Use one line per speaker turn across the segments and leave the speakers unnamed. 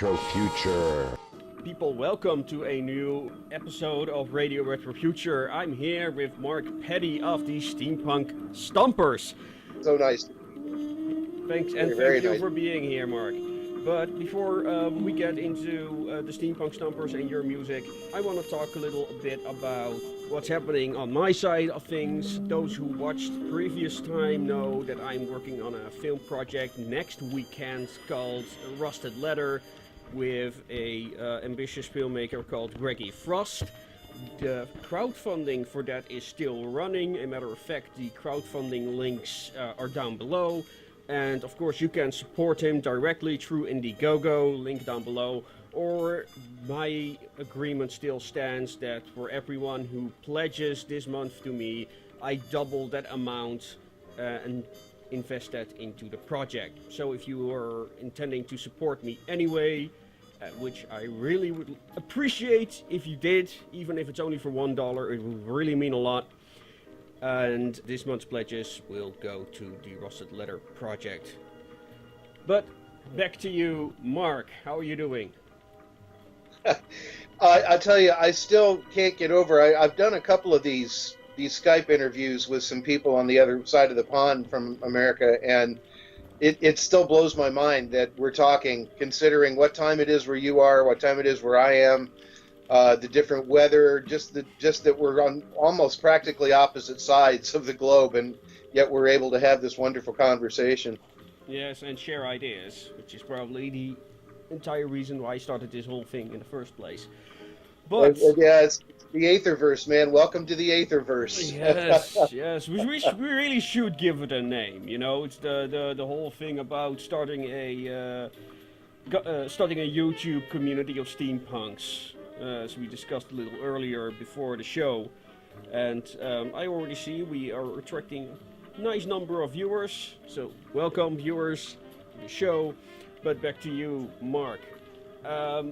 Retrofuture.
People, welcome to a new episode of Radio Retrofuture. I'm here with Mark Pettey of the Steampunk Stompers.
So nice.
Thanks, and thank you for being here, Mark. But before we get into the Steampunk Stompers and your music, I want to talk a little bit about what's happening on my side of things. Those who watched previous time know that I'm working on a film project next weekend called Rusted Leather with a ambitious filmmaker called Greggy Frost. The crowdfunding for that is still running. As a matter of fact, the crowdfunding links are down below. And of course you can support him directly through Indiegogo, link down below, or my agreement still stands that for everyone who pledges this month to me, I double that amount and invest that into the project. So if you are intending to support me anyway, which I really would appreciate if you did, even if it's only for $1, it would really mean a lot. And this month's pledges will go to the Rusted Leather project. But back to you, Mark. How are you doing?
I tell you, I still can't get over. I've done a couple of these Skype interviews with some people on the other side of the pond from America, and it still blows my mind that we're talking, considering what time it is where you are, what time it is where I am. The different weather, just that we're on almost practically opposite sides of the globe, and yet we're able to have this wonderful conversation.
Yes, and share ideas, which is probably the entire reason why I started this whole thing in the first place. But
yeah, it's the Aetherverse, man. Welcome to the Aetherverse.
Yes. We really should give it a name. You know, it's the whole thing about starting a YouTube community of steampunks. As we discussed a little earlier before the show, and I already see we are attracting a nice number of viewers, so welcome viewers to the show. But back to you, Mark.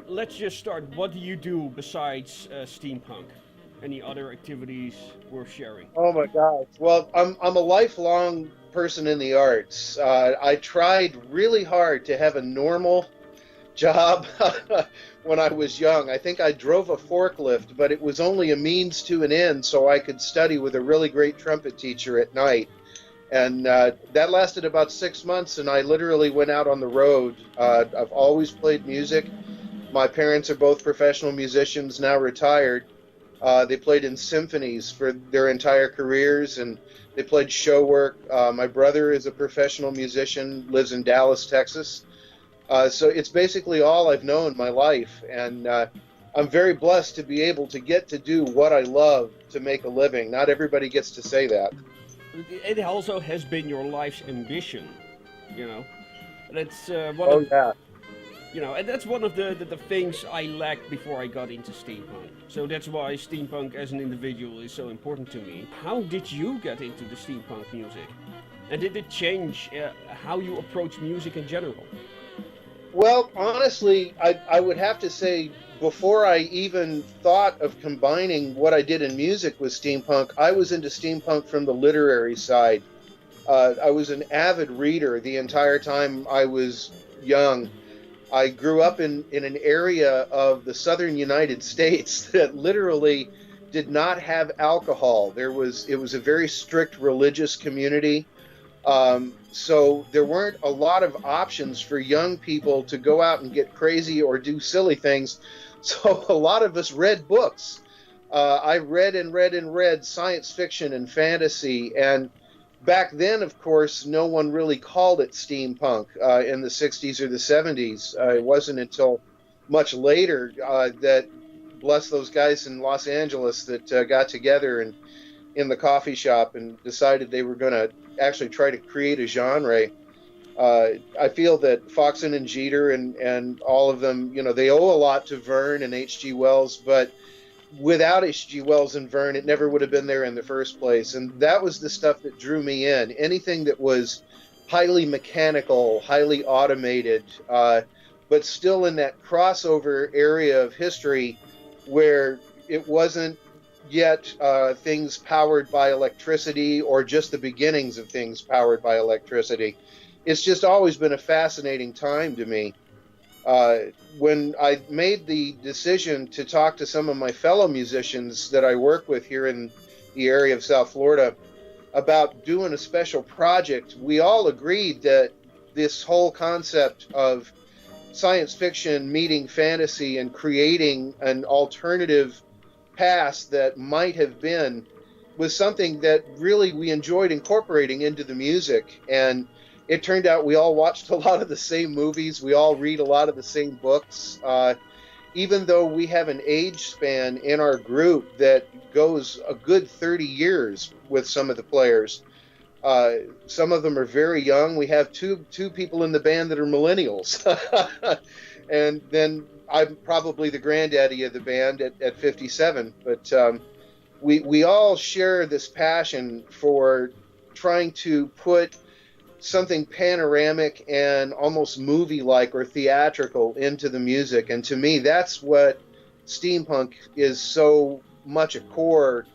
Let's just start. What do you do besides steampunk? Any other activities worth sharing?
Oh my gosh. Well, I'm a lifelong person in the arts. I tried really hard to have a normal job when I was young. I think I drove a forklift, but it was only a means to an end so I could study with a really great trumpet teacher at night. And that lasted about 6 months, and I literally went out on the road. I've always played music. My parents are both professional musicians, now retired. They played in symphonies for their entire careers, and they played show work. My brother is a professional musician, lives in Dallas, Texas. So it's basically all I've known my life, and I'm very blessed to be able to get to do what I love to make a living. Not everybody gets to say that.
It also has been your life's ambition, you know. That's you know, and that's one of the things I lacked before I got into steampunk. So that's why steampunk as an individual is so important to me. How did you get into the steampunk music? And did it change how you approach music in general?
Well, honestly, I would have to say, before I even thought of combining what I did in music with steampunk, I was into steampunk from the literary side. I was an avid reader the entire time I was young. I grew up in an area of the southern United States that literally did not have alcohol. It was a very strict religious community. So there weren't a lot of options for young people to go out and get crazy or do silly things. So a lot of us read books. I read science fiction and fantasy. And back then, of course, no one really called it steampunk in the 60s or the 70s. It wasn't until much later that, bless those guys in Los Angeles that got together and in the coffee shop and decided they were going to actually try to create a genre. I feel that Foxen and Jeter and all of them, you know, they owe a lot to Verne and H.G. Wells, but without H.G. Wells and Verne, it never would have been there in the first place. And that was the stuff that drew me in. Anything that was highly mechanical, highly automated, but still in that crossover area of history where it wasn't yet things powered by electricity or just the beginnings of things powered by electricity. It's just always been a fascinating time to me. When I made the decision to talk to some of my fellow musicians that I work with here in the area of South Florida about doing a special project, we all agreed that this whole concept of science fiction meeting fantasy and creating an alternative past that might have been was something that really we enjoyed incorporating into the music. And it turned out we all watched a lot of the same movies. We all read a lot of the same books. Even though we have an age span in our group that goes a good 30 years with some of the players. Some of them are very young. We have two people in the band that are millennials. And then I'm probably the granddaddy of the band at 57. But we all share this passion for trying to put something panoramic and almost movie-like or theatrical into the music. And to me, that's what steampunk is so much a core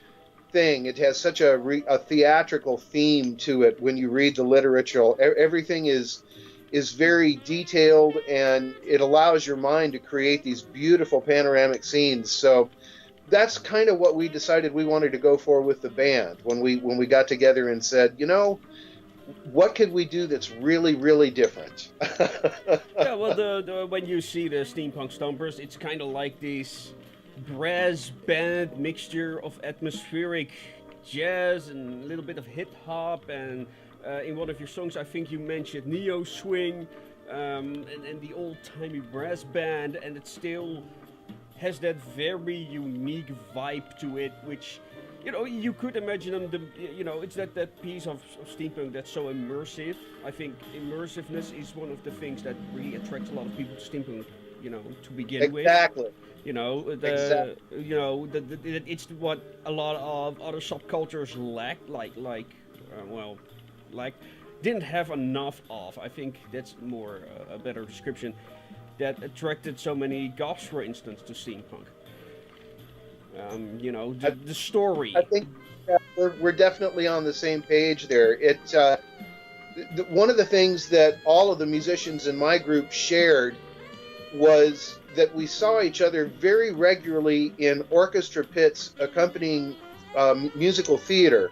thing. It has such a theatrical theme to it. When you read the literature, everything is very detailed, and it allows your mind to create these beautiful panoramic scenes. So that's kind of what we decided we wanted to go for with the band when we got together and said, you know, what could we do that's really, really different?
Yeah, well, when you see the Steampunk Stompers, it's kind of like this brass band mixture of atmospheric jazz and a little bit of hip hop. And in one of your songs, I think you mentioned neo swing and the old timey brass band, and it still has that very unique vibe to it, which, you know, you could imagine them, it's that piece of steampunk that's so immersive. I think immersiveness is one of the things that really attracts a lot of people to steampunk, to begin with.
Exactly.
It's what a lot of other subcultures didn't have enough of. I think that's more a better description. That attracted so many goths, for instance, to steampunk. The story.
I think we're definitely on the same page there. One of the things that all of the musicians in my group shared was that we saw each other very regularly in orchestra pits accompanying musical theater.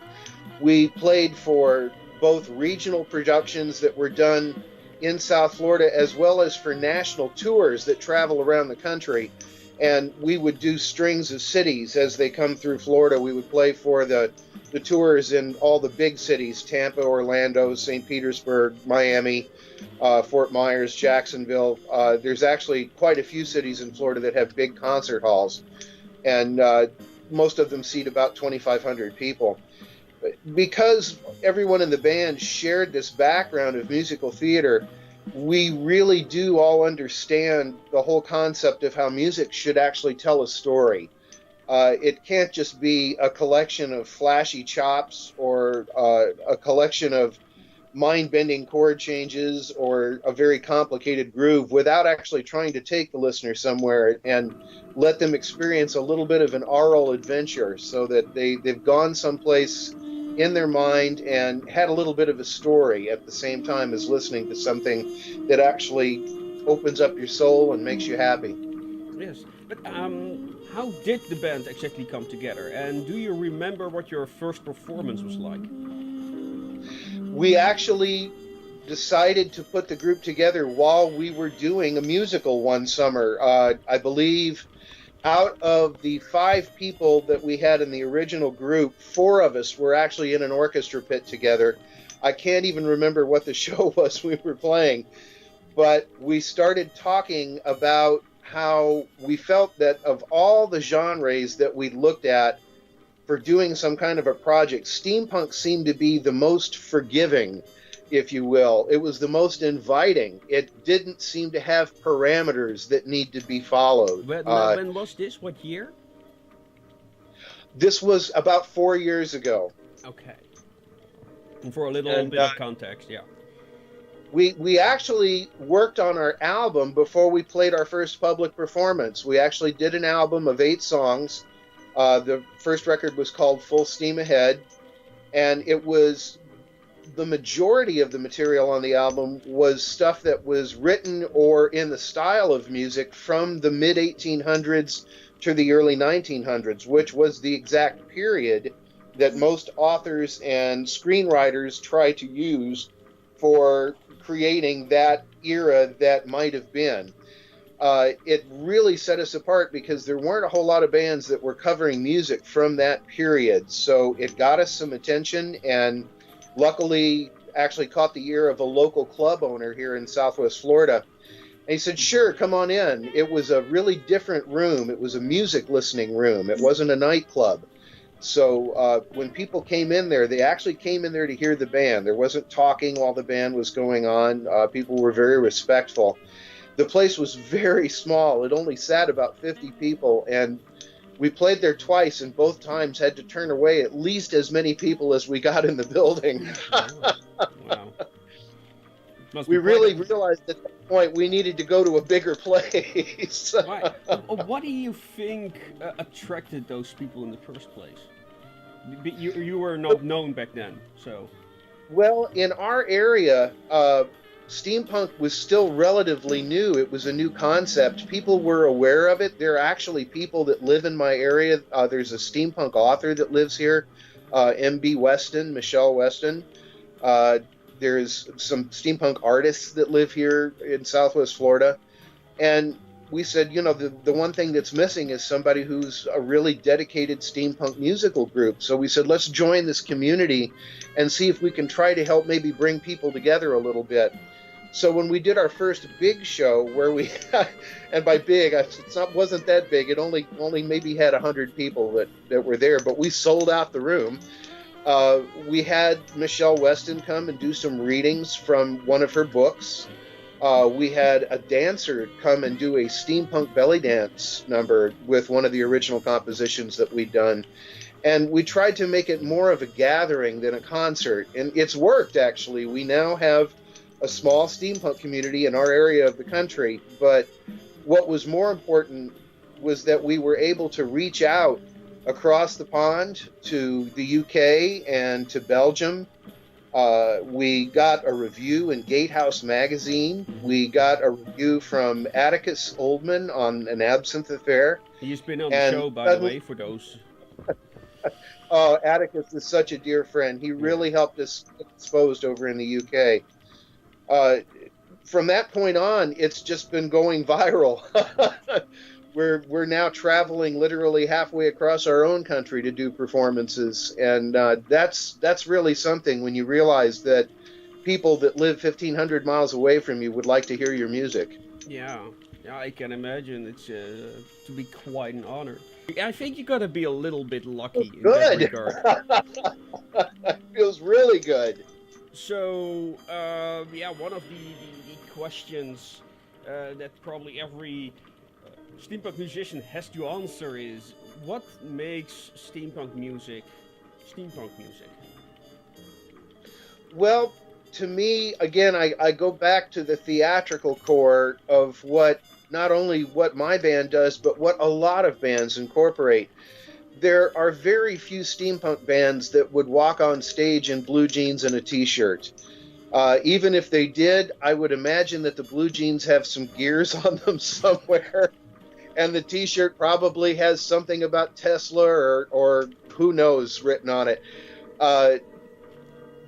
We played for both regional productions that were done in South Florida as well as for national tours that travel around the country. And we would do strings of cities as they come through Florida. We would play for the tours in all the big cities: Tampa, Orlando, St. Petersburg, Miami, Fort Myers, Jacksonville. There's actually quite a few cities in Florida that have big concert halls, and most of them seat about 2,500 people. Because everyone in the band shared this background of musical theater, we really do all understand the whole concept of how music should actually tell a story. It can't just be a collection of flashy chops or a collection of mind-bending chord changes or a very complicated groove without actually trying to take the listener somewhere and let them experience a little bit of an aural adventure so that they've gone someplace in their mind and had a little bit of a story at the same time as listening to something that actually opens up your soul and makes you happy.
Yes, but how did the band exactly come together? And do you remember what your first performance was like?
We actually decided to put the group together while we were doing a musical one summer. I believe out of the 5 people that we had in the original group, 4 of us were actually in an orchestra pit together. I can't even remember what the show was we were playing, but we started talking about how we felt that of all the genres that we looked at for doing some kind of a project, steampunk seemed to be the most forgiving, if you will. It was the most inviting. It didn't seem to have parameters that need to be followed.
When was this? What year?
This was about 4 years ago.
Okay. And for a little bit of context, yeah.
We actually worked on our album before we played our first public performance. We actually did an album of 8 songs. The first record was called Full Steam Ahead, and it was the majority of the material on the album was stuff that was written or in the style of music from the mid 1800s to the early 1900s, which was the exact period that most authors and screenwriters try to use for creating that era that might have been. It really set us apart because there weren't a whole lot of bands that were covering music from that period. So it got us some attention, and luckily actually caught the ear of a local club owner here in Southwest Florida. And he said, sure, come on in. It was a really different room. It was a music listening room. It wasn't a nightclub. So when people came in there, they actually came in there to hear the band. There wasn't talking while the band was going on. People were very respectful. The place was very small. It only sat about 50 people, and we played there twice, and both times had to turn away at least as many people as we got in the building.
Wow.
We really realized at that point we needed to go to a bigger place.
Right. What do you think attracted those people in the first place? You were not known back then, so...
Well, in our area, steampunk was still relatively new. It was a new concept. People were aware of it. There are actually people that live in my area. There's a steampunk author that lives here, M.B. Weston, Michelle Weston. There's some steampunk artists that live here in Southwest Florida. And we said, the one thing that's missing is somebody who's a really dedicated steampunk musical group. So we said, let's join this community and see if we can try to help maybe bring people together a little bit. So when we did our first big show, where we, and by big, it wasn't that big. It only maybe had 100 people that were there, but we sold out the room. We had Michelle Weston come and do some readings from one of her books. We had a dancer come and do a steampunk belly dance number with one of the original compositions that we'd done. And we tried to make it more of a gathering than a concert. And it's worked, actually. We now have a small steampunk community in our area of the country. But what was more important was that we were able to reach out across the pond to the UK and to Belgium. We got a review in Gatehouse magazine. We got a review from Atticus Oldman on An Absinthe Affair.
He's been on the show, by the way, for those.
Oh, Atticus is such a dear friend. He really helped us get exposed over in the UK. From that point on, it's just been going viral. We're now traveling literally halfway across our own country to do performances, and that's really something when you realize that people that live 1,500 miles away from you would like to hear your music.
Yeah, I can imagine it's to be quite an honor. I think you gotta be a little bit lucky in that regard.
Feels really good.
So, one of the questions that probably every steampunk musician has to answer is, what makes steampunk music?
Well, to me, again, I go back to the theatrical core of not only what my band does, but what a lot of bands incorporate. There are very few steampunk bands that would walk on stage in blue jeans and a t-shirt. Even if they did, I would imagine that the blue jeans have some gears on them somewhere. And the t-shirt probably has something about Tesla or who knows written on it.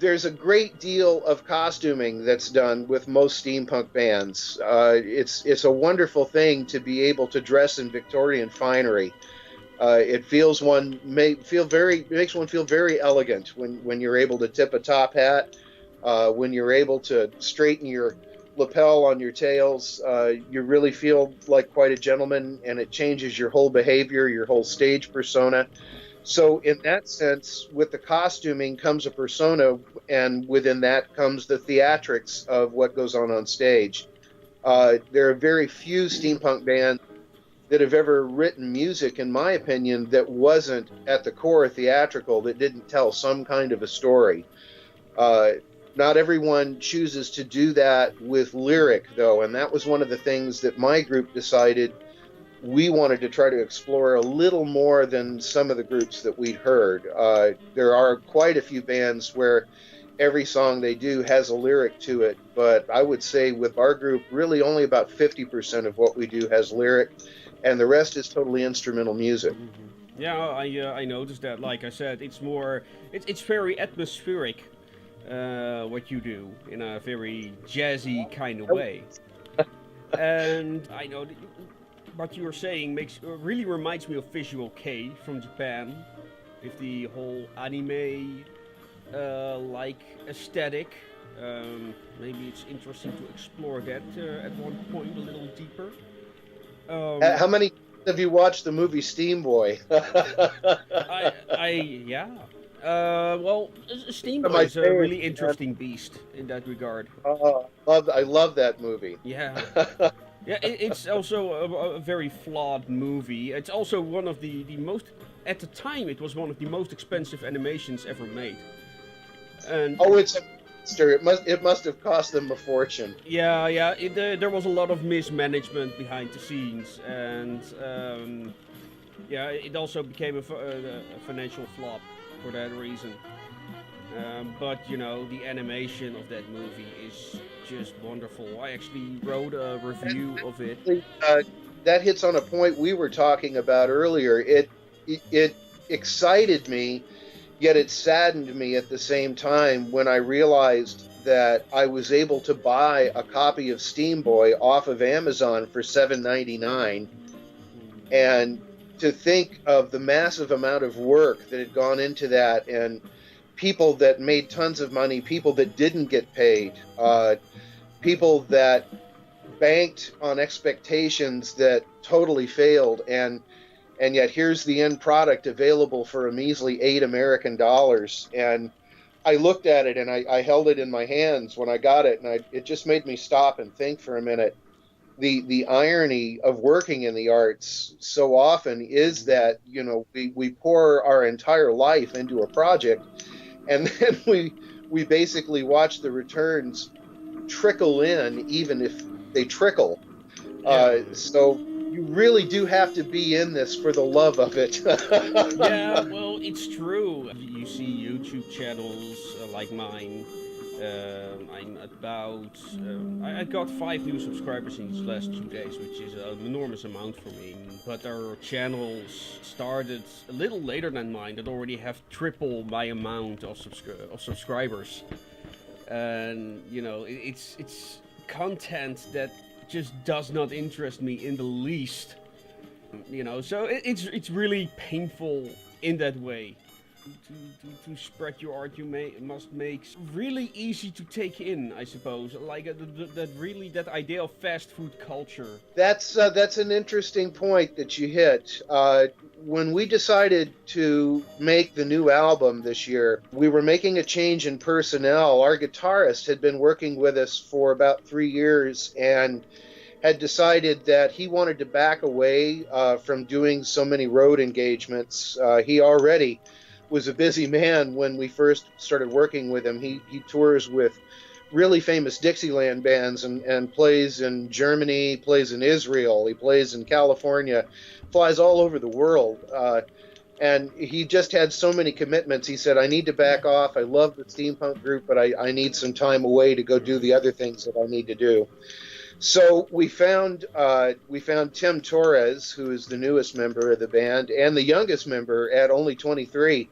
There's a great deal of costuming that's done with most steampunk bands. It's a wonderful thing to be able to dress in Victorian finery. It makes one feel very elegant when you're able to tip a top hat, when you're able to straighten your lapel on your tails. You really feel like quite a gentleman, and it changes your whole behavior, your whole stage persona. So in that sense, with the costuming comes a persona, and within that comes the theatrics of what goes on stage. There are very few steampunk bands that have ever written music, in my opinion, that wasn't at the core theatrical, that didn't tell some kind of a story. Not everyone chooses to do that with lyric, though, and that was one of the things that my group decided we wanted to try to explore a little more than some of the groups that we'd heard. There are quite a few bands where every song they do has a lyric to it, but I would say with our group, really only about 50% of what we do has lyric, and the rest is totally instrumental music.
Yeah, I noticed that. Like I said, it's very atmospheric. What you do in a very jazzy kind of way, and I know that what you were saying really reminds me of Visual Kei from Japan, with the whole anime like aesthetic. Maybe it's interesting to explore that at one point a little deeper.
How many have you watched the movie Steam Boy?
Yeah. Well, Steam Boy is a really interesting beast in that regard.
I love that movie.
Yeah. Yeah, it's also a very flawed movie. It's also one of the most, at the time, it was one of the most expensive animations ever made. And
it's a monster. It must have cost them a fortune.
Yeah. There was a lot of mismanagement behind the scenes, and it also became a financial flop for that reason. But the animation of that movie is just wonderful. I actually wrote a review of it.
That hits on a point we were talking about earlier. It excited me, yet it saddened me at the same time when I realized that I was able to buy a copy of Steam Boy off of Amazon for $7.99, and to think of the massive amount of work that had gone into that, and people that made tons of money, people that didn't get paid, people that banked on expectations that totally failed, and yet here's the end product available for a measly $8 American. And I looked at it and I held it in my hands when I got it, and it just made me stop and think for a minute. The irony of working in the arts so often is that we pour our entire life into a project, and then we basically watch the returns trickle in, even if they trickle. So you really do have to be in this for the love of it.
Yeah, well, it's true. You see YouTube channels like mine. I got 5 new subscribers in these last 2 days, which is an enormous amount for me. But there are channels started a little later than mine that already have triple my amount of subscribers. And it's content that just does not interest me in the least. So it's really painful in that way. To spread your art, you must make really easy to take in, I suppose. Like that idea of fast food culture.
That's an interesting point that you hit. When we decided to make the new album this year, we were making a change in personnel. Our guitarist had been working with us for about 3 years and had decided that he wanted to back away from doing so many road engagements. He already was a busy man when we first started working with him. He tours with really famous Dixieland bands and plays in Germany, plays in Israel, he plays in California, flies all over the world. And he just had so many commitments. He said, I need to back off. I love the steampunk group, but I need some time away to go do the other things that I need to do. So we found Tim Torres, who is the newest member of the band and the youngest member at only 23.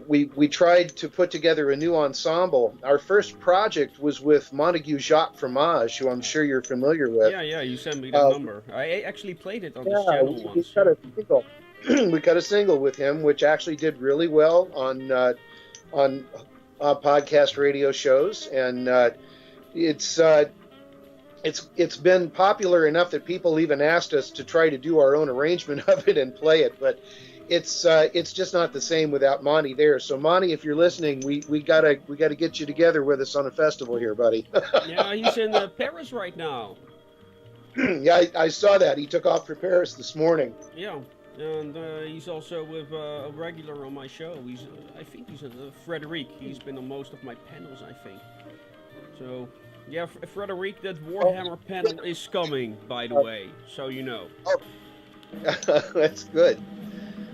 We tried to put together a new ensemble. Our first project was with Montague Jacques Fromage, who I'm sure you're familiar with.
Yeah, you sent me that number. I actually played it on this channel once.
We cut a single with him, which actually did really well on podcast radio shows, and it's been popular enough that people even asked us to try to do our own arrangement of it and play it, but it's just not the same without Monty there. So Monty, if you're listening, we gotta get you together with us on a festival here, buddy.
Yeah, he's in Paris right now.
Yeah, I saw that. He took off for Paris this morning.
Yeah, and he's also with a regular on my show. I think he's Frederic. He's been on most of my panels, I think. So, yeah, Frederic, that Warhammer panel is coming, by the way, so you know.
Oh. That's good.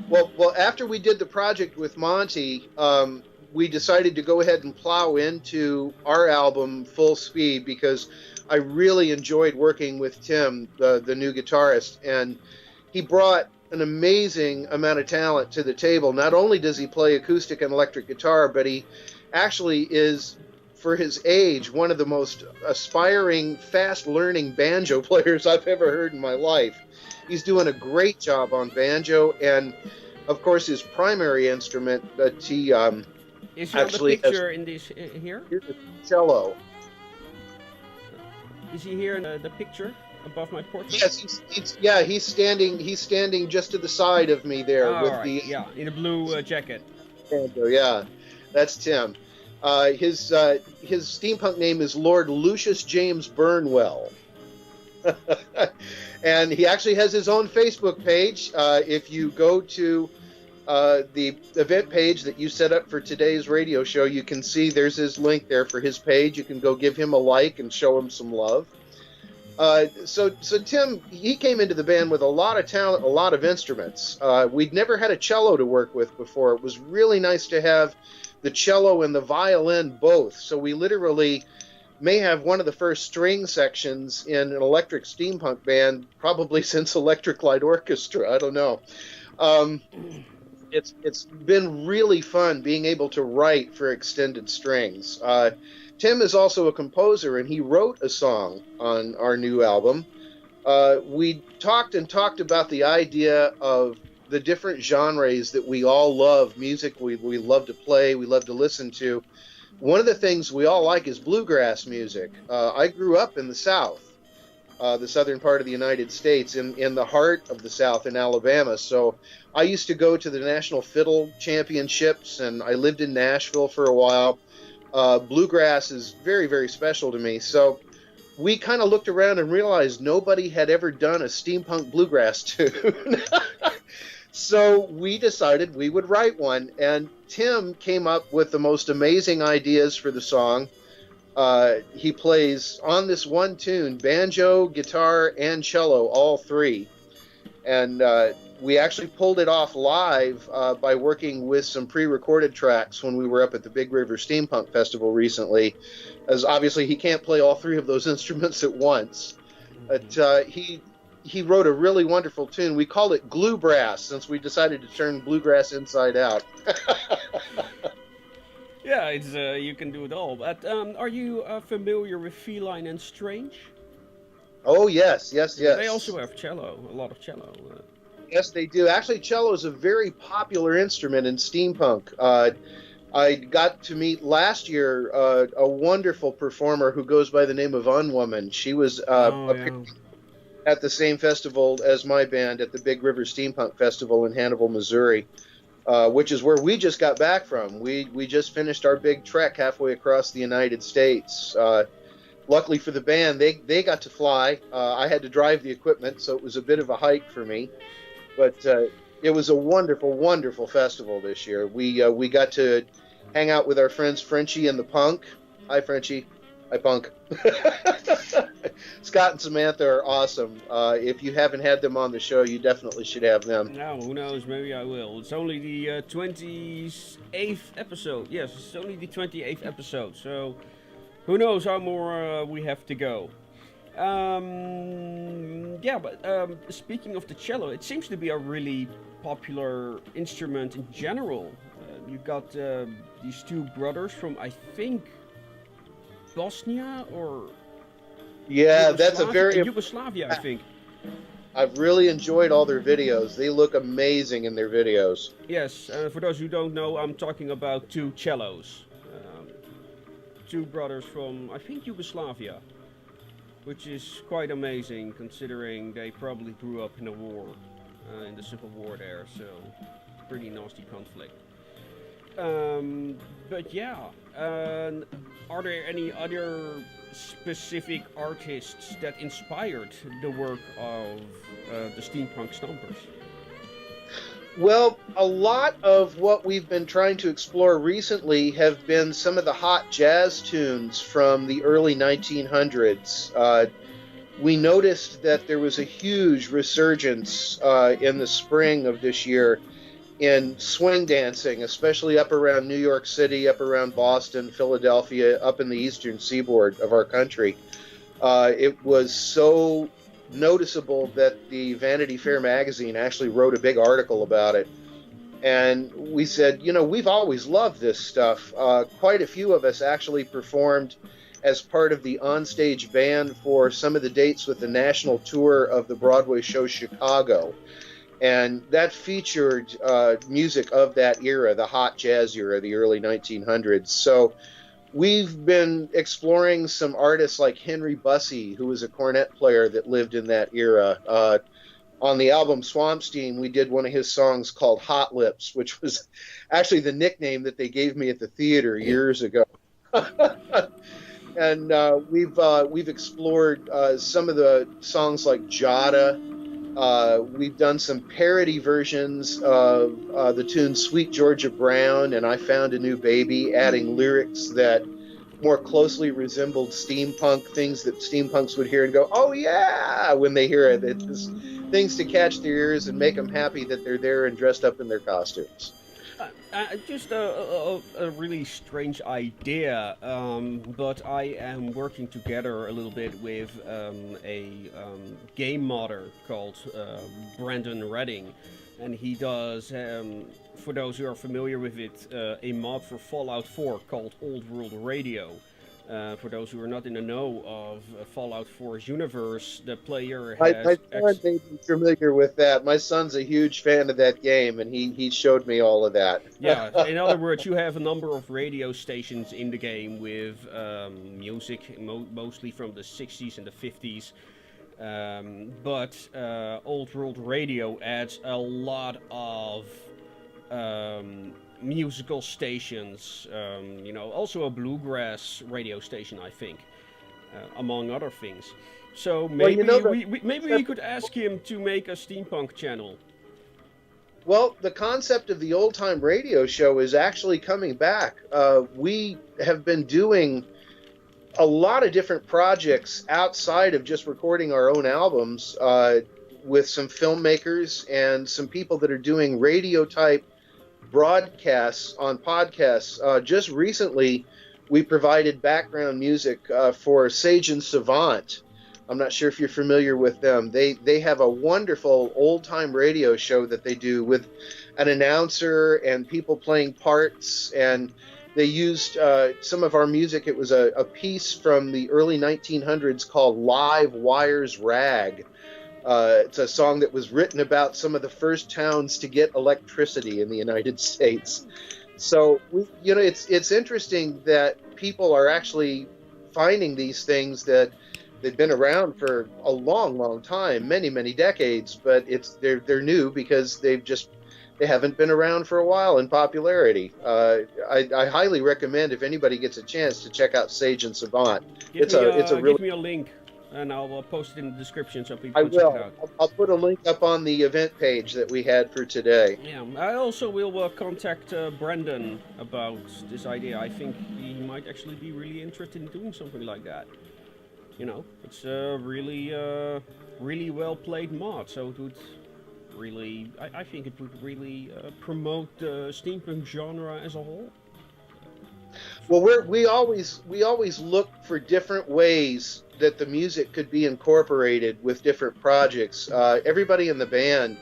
Well, after we did the project with Monty, we decided to go ahead and plow into our album full speed because I really enjoyed working with Tim, the new guitarist, and he brought an amazing amount of talent to the table. Not only does he play acoustic and electric guitar, but he actually is, for his age, one of the most aspiring, fast-learning banjo players I've ever heard in my life. He's doing a great job on banjo, and of course his primary instrument that he
is
actually
the picture in this here?
Here's the cello.
Is he here in the picture above my portrait?
Yes, he's standing just to the side of me there with
right. In a blue jacket.
Banjo, yeah, that's Tim. His steampunk name is Lord Lucius James Burnwell. And he actually has his own Facebook page. If you go to the event page that you set up for today's radio show, you can see there's his link there for his page. You can go give him a like and show him some love. So Tim, he came into the band with a lot of talent, a lot of instruments. We'd never had a cello to work with before. It was really nice to have the cello and the violin both. So we literally may have one of the first string sections in an electric steampunk band, probably since Electric Light Orchestra. I don't know. It's been really fun being able to write for extended strings. Tim is also a composer, and he wrote a song on our new album. We talked about the idea of the different genres that we all love, music we love to play, we love to listen to. One of the things we all like is bluegrass music. I grew up in the South, the southern part of the United States, in the heart of the South in Alabama. So I used to go to the National Fiddle Championships, and I lived in Nashville for a while. Bluegrass is very, very special to me. So we kind of looked around and realized nobody had ever done a steampunk bluegrass tune. So we decided we would write one, and Tim came up with the most amazing ideas for the song. He plays on this one tune, banjo, guitar, and cello, all three. And we actually pulled it off live by working with some pre-recorded tracks when we were up at the Big River Steampunk Festival recently, as obviously he can't play all three of those instruments at once. But he wrote a really wonderful tune. We call it Glue Brass, since we decided to turn bluegrass inside out.
Yeah, it's you can do it all. But are you familiar with Feline and Strange?
Oh, yes.
They also have cello, a lot of cello.
Yes, they do. Actually, cello is a very popular instrument in steampunk. I got to meet last year a wonderful performer who goes by the name of Unwoman. She was at the same festival as my band at the Big River Steampunk Festival in Hannibal, Missouri, which is where we just got back from. We just finished our big trek halfway across the United States. Luckily for the band, they got to fly. I had to drive the equipment, so it was a bit of a hike for me. But it was a wonderful, wonderful festival this year. We got to hang out with our friends Frenchie and the Punk. Hi, Frenchie. Hi, Punk. Scott and Samantha are awesome. If you haven't had them on the show, you definitely should have them.
Now, who knows? Maybe I will. It's only the 28th episode. Yes, it's only the 28th episode. So, who knows how more we have to go. But speaking of the cello, it seems to be a really popular instrument in general. You've got these two brothers from, I think, Bosnia or
that's a very
Yugoslavia, I think.
I've really enjoyed all their videos. They look amazing in their videos.
Yes, for those who don't know, I'm talking about two cellos. Two brothers from, I think, Yugoslavia, which is quite amazing considering they probably grew up in a war, in the Civil War there, so pretty nasty conflict. Are there any other specific artists that inspired the work of the Steampunk Stompers?
Well, a lot of what we've been trying to explore recently have been some of the hot jazz tunes from the early 1900s. We noticed that there was a huge resurgence in the spring of this year in swing dancing, especially up around New York City, up around Boston, Philadelphia, up in the eastern seaboard of our country. It was so noticeable that the Vanity Fair magazine actually wrote a big article about it. And we said, we've always loved this stuff. Quite a few of us actually performed as part of the onstage band for some of the dates with the national tour of the Broadway show Chicago. And that featured music of that era, the hot jazz era, the early 1900s. So we've been exploring some artists like Henry Bussey, who was a cornet player that lived in that era. On the album Swamp Steam, we did one of his songs called Hot Lips, which was actually the nickname that they gave me at the theater years ago. And we've explored some of the songs like Jada. We've done some parody versions of the tune Sweet Georgia Brown and I Found a New Baby, adding lyrics that more closely resembled steampunk, things that steampunks would hear and go, oh yeah, when they hear it. It's things to catch their ears and make them happy that they're there and dressed up in their costumes.
Just a really strange idea, but I am working together a little bit with a game modder called Brandon Redding, and he does, for those who are familiar with it, a mod for Fallout 4 called Old World Radio. For those who are not in the know of Fallout 4's universe, the player has...
My son may be familiar with that. My son's a huge fan of that game, and he showed me all of that.
Yeah, in other words, you have a number of radio stations in the game with music, mostly from the 60s and the 50s. But Old World Radio adds a lot of... musical stations, also a bluegrass radio station, I think, among other things. So maybe we could ask him to make a steampunk channel.
Well, the concept of the old time radio show is actually coming back. We have been doing a lot of different projects outside of just recording our own albums with some filmmakers and some people that are doing radio type broadcasts on podcasts. Just recently, we provided background music for Sage and Savant. I'm not sure if you're familiar with them. They have a wonderful old-time radio show that they do with an announcer and people playing parts, and they used some of our music. It was a piece from the early 1900s called Live Wires Rag. It's a song that was written about some of the first towns to get electricity in the United States. So, it's interesting that people are actually finding these things that they've been around for a long, long time, many, many decades, but they're new because they haven't been around for a while in popularity. I highly recommend, if anybody gets a chance, to check out Sage and Savant. Give
me a link. And I'll post it in the description so people can check it out.
I'll put a link up on the event page that we had for today.
Yeah, I also will contact Brandon about this idea. I think he might actually be really interested in doing something like that. It's a really well played mod, so it would really, I think it would really promote the steampunk genre as a whole.
Well, we always look for different ways that the music could be incorporated with different projects. Everybody in the band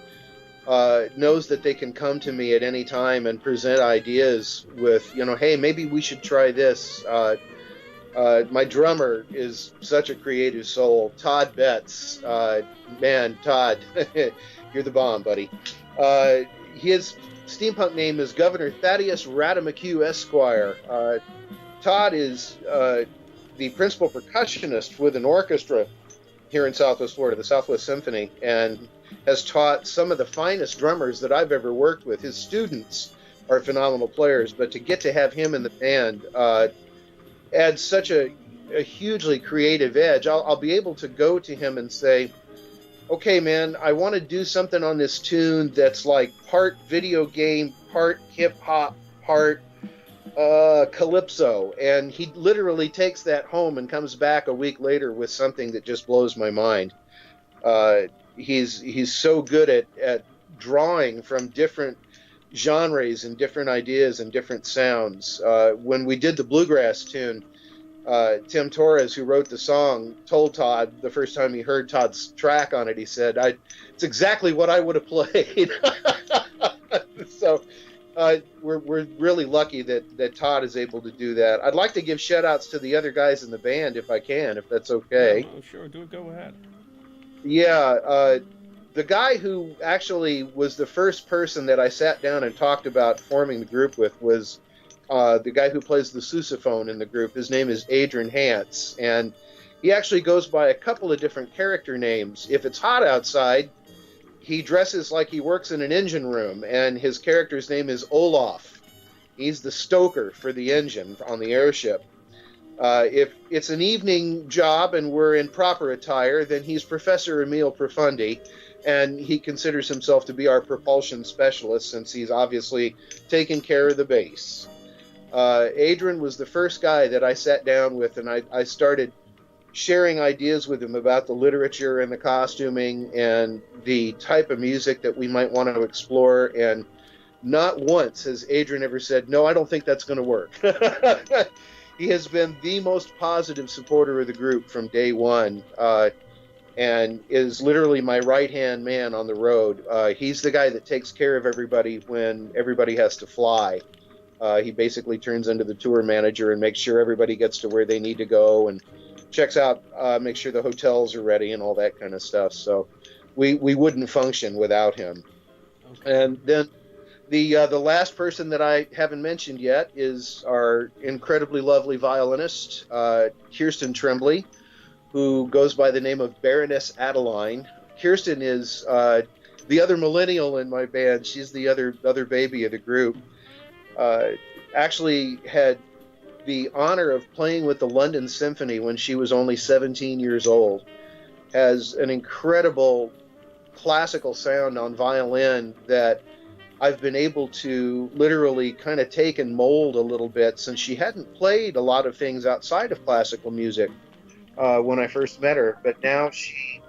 knows that they can come to me at any time and present ideas with, hey, maybe we should try this. My drummer is such a creative soul, Todd Betts. Man, Todd, you're the bomb, buddy. His steampunk name is Governor Thaddeus Radamachew Esquire. Todd is the principal percussionist with an orchestra here in Southwest Florida, the Southwest Symphony, and has taught some of the finest drummers that I've ever worked with. His students are phenomenal players, but to get to have him in the band adds such a hugely creative edge. I'll be able to go to him and say, okay, man, I want to do something on this tune that's like part video game, part hip-hop, part calypso, and he literally takes that home and comes back a week later with something that just blows my mind. He's so good at drawing from different genres and different ideas and different sounds. When we did the bluegrass tune, Tim Torres, who wrote the song, told Todd the first time he heard Todd's track on it, he said, "It's exactly what I would have played." So we're really lucky that Todd is able to do that. I'd like to give shout outs to the other guys in the band if I can, if that's okay.
Oh, sure, go ahead.
Yeah, the guy who actually was the first person that I sat down and talked about forming the group with was the guy who plays the sousaphone in the group. His name is Adrian Hance, and he actually goes by a couple of different character names. If it's hot outside, he dresses like he works in an engine room, and his character's name is Olaf. He's the stoker for the engine on the airship. If it's an evening job and we're in proper attire, then he's Professor Emil Profundi, and he considers himself to be our propulsion specialist since he's obviously taken care of the base. Adrian was the first guy that I sat down with, and I started sharing ideas with him about the literature and the costuming and the type of music that we might want to explore. And not once has Adrian ever said, "No, I don't think that's going to work." He has been the most positive supporter of the group from day one, and is literally my right-hand man on the road. He's the guy that takes care of everybody when everybody has to fly. He basically turns into the tour manager and makes sure everybody gets to where they need to go and checks out, makes sure the hotels are ready and all that kind of stuff. So we wouldn't function without him. Okay. And then the last person that I haven't mentioned yet is our incredibly lovely violinist, Kirsten Tremblay, who goes by the name of Baroness Adeline. Kirsten is the other millennial in my band. She's the other baby of the group. Actually had the honor of playing with the London Symphony when she was only 17 years old. Has an incredible classical sound on violin that I've been able to literally kind of take and mold a little bit, since she hadn't played a lot of things outside of classical music when I first met her. But now she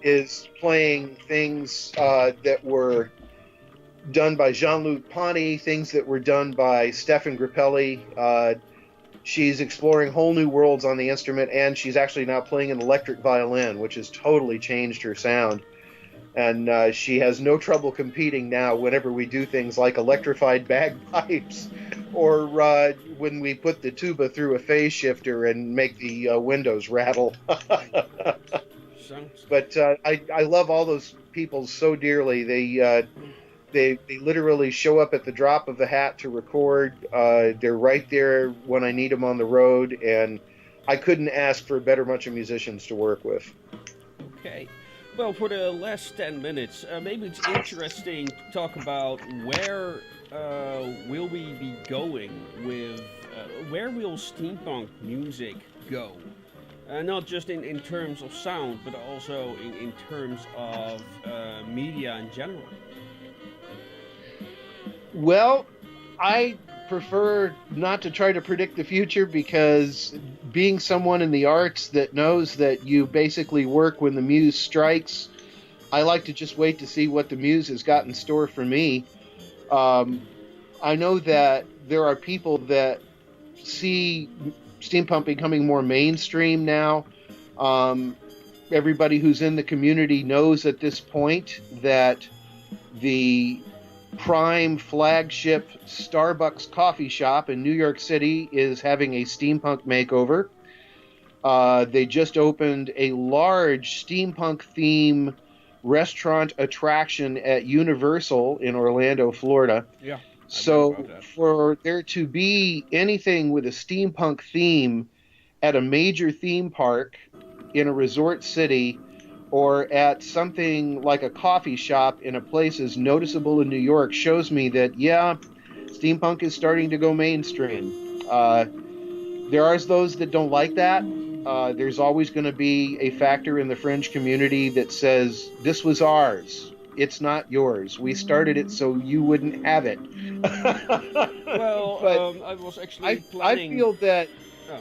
is playing things that were done by Jean-Luc Ponty, things that were done by Stefan Grappelli. She's exploring whole new worlds on the instrument, and she's actually now playing an electric violin, which has totally changed her sound. And she has no trouble competing now whenever we do things like electrified bagpipes, or when we put the tuba through a phase shifter and make the windows rattle. But I love all those people so dearly. They literally show up at the drop of the hat to record. They're right there when I need them on the road, and I couldn't ask for a better bunch of musicians to work with.
Okay. Well, for the last 10 minutes, maybe it's interesting to talk about where will we be going with, where will steampunk music go? Not just in terms of sound, but also in terms of media in general.
Well, I prefer not to try to predict the future, because being someone in the arts that knows that you basically work when the muse strikes, I like to just wait to see what the muse has got in store for me. I know that there are people that see steampunk becoming more mainstream now. Everybody who's in the community knows at this point that the prime flagship Starbucks coffee shop in New York City is having a steampunk makeover. They just opened a large steampunk theme restaurant attraction at Universal in Orlando, Florida.
Yeah.
So for there to be anything with a steampunk theme at a major theme park in a resort city, or at something like a coffee shop in a place as noticeable in New York, shows me that, yeah, steampunk is starting to go mainstream. There are those that don't like that. There's always going to be a factor in the fringe community that says, this was ours. It's not yours. We started it so you wouldn't have it.
Well, but I was actually planning...
I feel that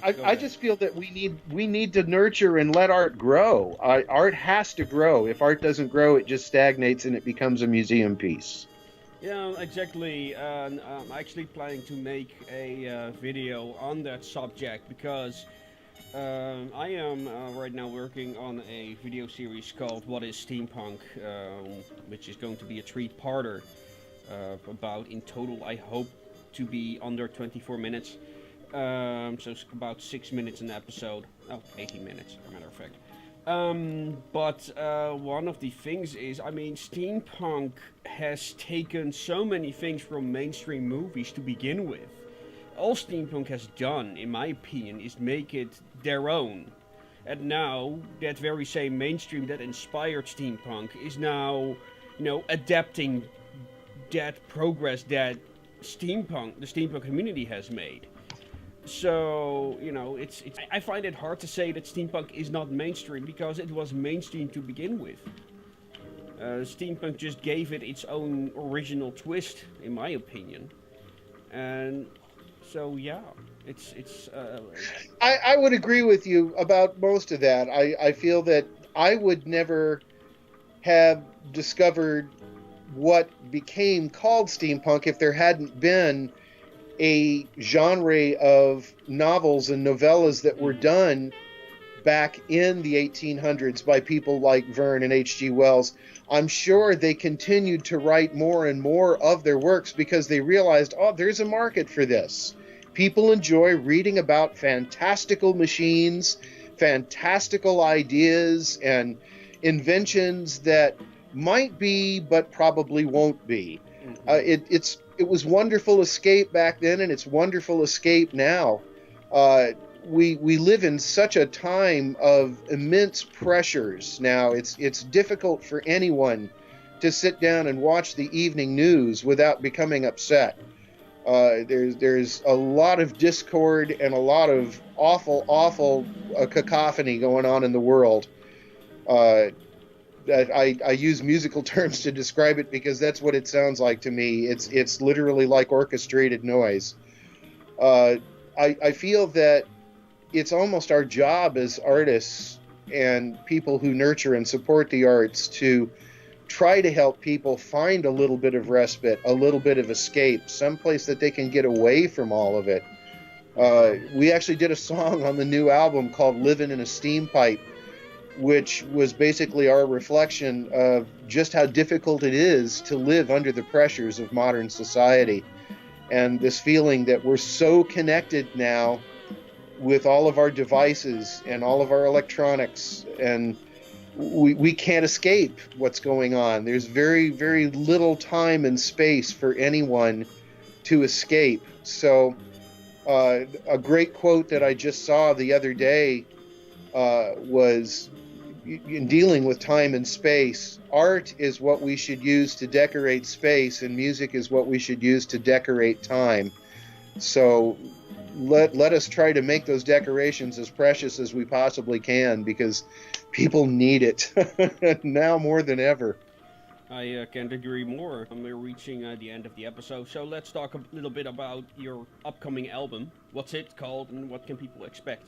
I just feel that we need to nurture and let art grow. Art has to grow. If art doesn't grow, it just stagnates and it becomes a museum piece.
Yeah, exactly. And I'm actually planning to make a video on that subject because I am right now working on a video series called What is Steampunk, which is going to be a three-parter about, in total, I hope to be under 24 minutes. So it's about 6 minutes an episode. Oh, 18 minutes, as a matter of fact. But one of the things is, I mean, steampunk has taken so many things from mainstream movies to begin with. All steampunk has done, in my opinion, is make it their own. And now, that very same mainstream that inspired steampunk is now, adapting that progress that the steampunk community has made. So, it's I find it hard to say that steampunk is not mainstream because it was mainstream to begin with. Steampunk just gave it its own original twist, in my opinion. And so, yeah, it's.
I would agree with you about most of that. I feel that I would never have discovered what became called steampunk if there hadn't been a genre of novels and novellas that were done back in the 1800s by people like Verne and H.G. Wells. I'm sure they continued to write more and more of their works because they realized, there's a market for this. People enjoy reading about fantastical machines, fantastical ideas, and inventions that might be but probably won't be. It was wonderful escape back then, and it's wonderful escape now. We live in such a time of immense pressures now. It's difficult for anyone to sit down and watch the evening news without becoming upset. There's a lot of discord and a lot of awful cacophony going on in the world. I use musical terms to describe it because that's what it sounds like to me. It's literally like orchestrated noise. I feel that it's almost our job as artists and people who nurture and support the arts to try to help people find a little bit of respite, a little bit of escape, someplace that they can get away from all of it. We actually did a song on the new album called Living in a Steam Pipe, which was basically our reflection of just how difficult it is to live under the pressures of modern society. And this feeling that we're so connected now with all of our devices and all of our electronics, and we can't escape what's going on. There's very, very little time and space for anyone to escape. So a great quote that I just saw the other day was, in dealing with time and space, art is what we should use to decorate space, and music is what we should use to decorate time. So let us try to make those decorations as precious as we possibly can, because people need it now more than ever.
I can't agree more. We're reaching the end of the episode, so let's talk a little bit about your upcoming album. What's it called, and what can people expect?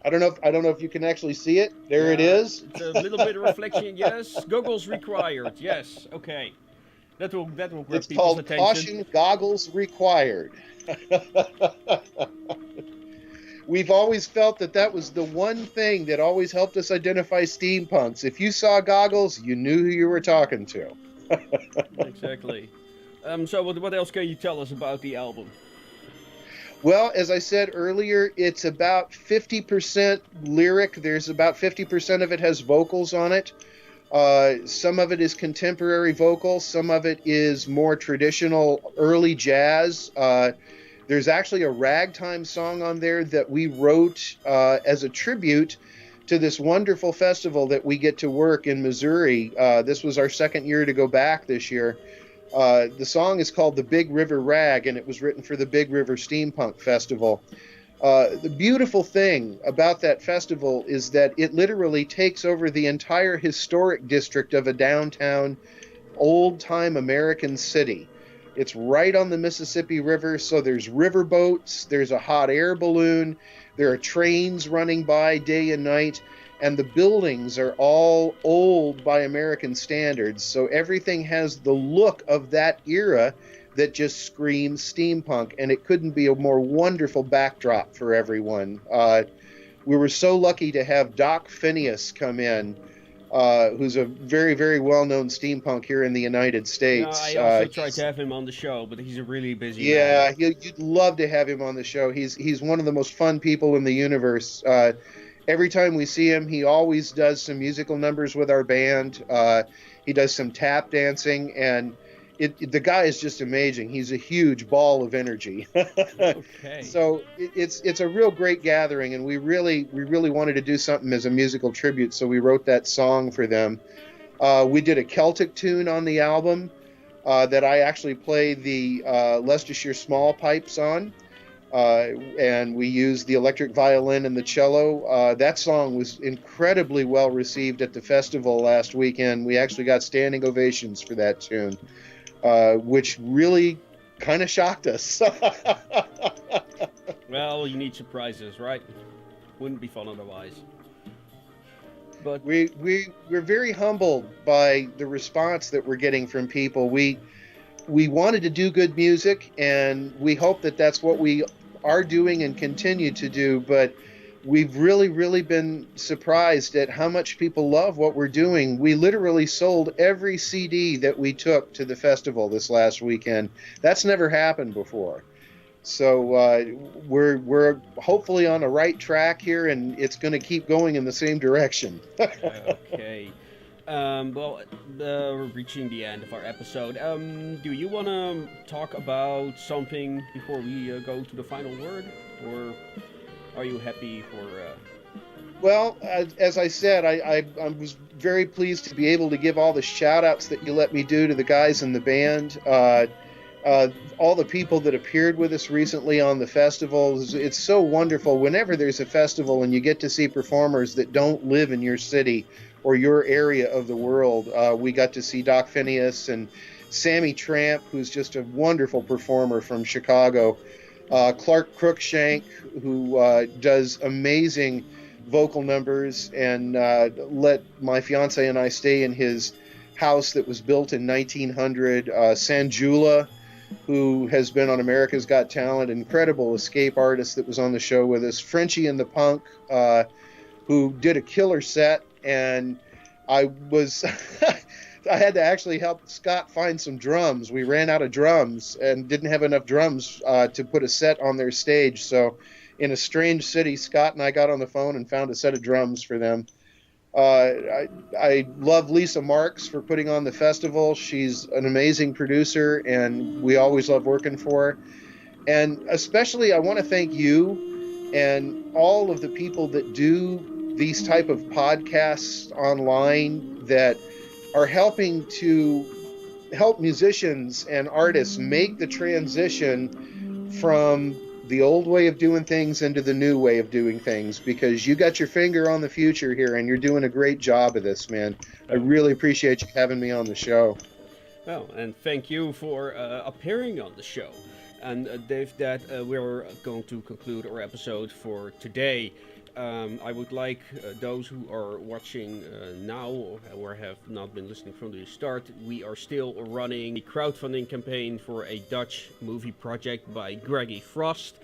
I don't know if you can actually see it. There it is.
It's a little bit of reflection. Yes, goggles required. Yes, okay. That will grab
it's
people's
called
attention.
Caution, Goggles Required. We've always felt that was the one thing that always helped us identify steampunks. If you saw goggles, you knew who you were talking to.
Exactly. So what else can you tell us about the album?
Well, as I said earlier, it's about 50% lyric. There's about 50% of it has vocals on it. Some of it is contemporary vocals. Some of it is more traditional early jazz. There's actually a ragtime song on there that we wrote as a tribute to this wonderful festival that we get to work in Missouri. This was our second year to go back this year. The song is called The Big River Rag, and it was written for the Big River Steampunk Festival. The beautiful thing about that festival is that it literally takes over the entire historic district of a downtown, old-time American city. It's right on the Mississippi River, so there's riverboats, there's a hot air balloon, there are trains running by day and night, and the buildings are all old by American standards. So everything has the look of that era that just screams steampunk, and it couldn't be a more wonderful backdrop for everyone. We were so lucky to have Doc Phineas come in, who's a very, very well-known steampunk here in the United States.
I also tried to have him on the show, but he's a really busy man.
Yeah, you'd love to have him on the show. He's one of the most fun people in the universe. Every time we see him, he always does some musical numbers with our band. He does some tap dancing, and the guy is just amazing. He's a huge ball of energy.
Okay.
So it's a real great gathering, and we really wanted to do something as a musical tribute, so we wrote that song for them. We did a Celtic tune on the album that I actually play the Leicestershire small pipes on, and we used the electric violin and the cello. That song was incredibly well received at the festival last weekend. We actually got standing ovations for that tune. Which really kind of shocked us.
Well, you need surprises, right? Wouldn't be fun otherwise. But
we're very humbled by the response that we're getting from people. We wanted to do good music, and we hope that that's what we are doing and continue to do. But we've really been surprised at how much people love what we're doing. We literally sold every CD that we took to the festival this last weekend. That's never happened before. So we're hopefully on the right track here, and it's going to keep going in the same direction.
Okay. Well, we're reaching the end of our episode. Do you want to talk about something before we go to the final word, or are you happy for...
Well, as I said, I was very pleased to be able to give all the shout-outs that you let me do to the guys in the band. All the people that appeared with us recently on the festivals. It's so wonderful whenever there's a festival and you get to see performers that don't live in your city or your area of the world. We got to see Doc Phineas and Sammy Tramp, who's just a wonderful performer from Chicago. Clark Crookshank, who does amazing vocal numbers, and let my fiance and I stay in his house that was built in 1900. Sanjula, who has been on America's Got Talent, incredible escape artist that was on the show with us. Frenchie and the Punk, who did a killer set, and I was... I had to actually help Scott find some drums. We ran out of drums and didn't have enough drums to put a set on their stage. So in a strange city, Scott and I got on the phone and found a set of drums for them. I love Lisa Marks for putting on the festival. She's an amazing producer, and we always love working for her. And especially I want to thank you and all of the people that do these type of podcasts online that are helping to help musicians and artists make the transition from the old way of doing things into the new way of doing things, because you got your finger on the future here and you're doing a great job of this, man. I really appreciate you having me on the show.
Well, and thank you for appearing on the show. And Dave, that we're going to conclude our episode for today. I would like those who are watching now or have not been listening from the start, we are still running a crowdfunding campaign for a Dutch movie project by Greggy Frost.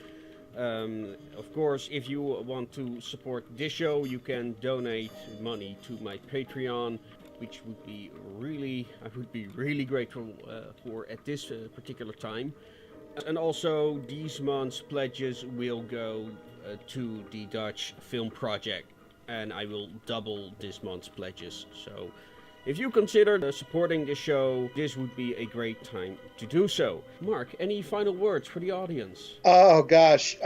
Of course, if you want to support this show, you can donate money to my Patreon, which would be I would be really grateful for at this particular time. And also, these month's pledges will go to the Dutch film project, and I will double this month's pledges. So if you consider supporting this show, this would be a great time to do so. Mark, any final words for the audience?
Oh gosh,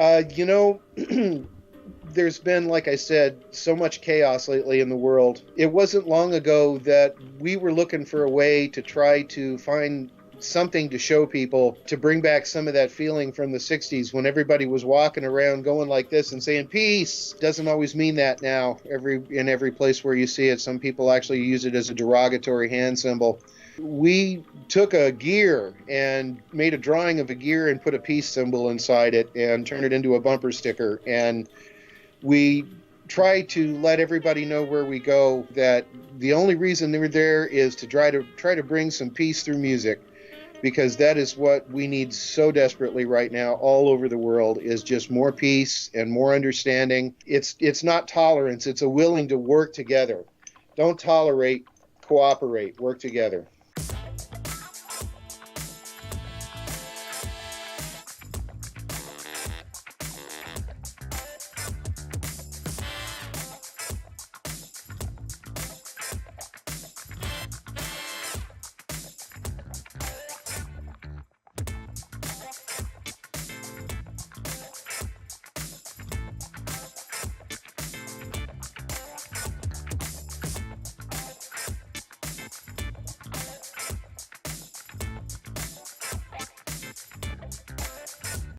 there's been, like I said, so much chaos lately in the world. It wasn't long ago that we were looking for a way to try to find something to show people, to bring back some of that feeling from the 60s when everybody was walking around going like this and saying peace. Doesn't always mean that now. In every place where you see it, some people actually use it as a derogatory hand symbol. We took a gear and made a drawing of a gear and put a peace symbol inside it and turned it into a bumper sticker, and we try to let everybody know where we go that the only reason we're there is to try to bring some peace through music, because that is what we need so desperately right now all over the world, is just more peace and more understanding. It's not tolerance, it's a willing to work together. Don't tolerate, cooperate, work together.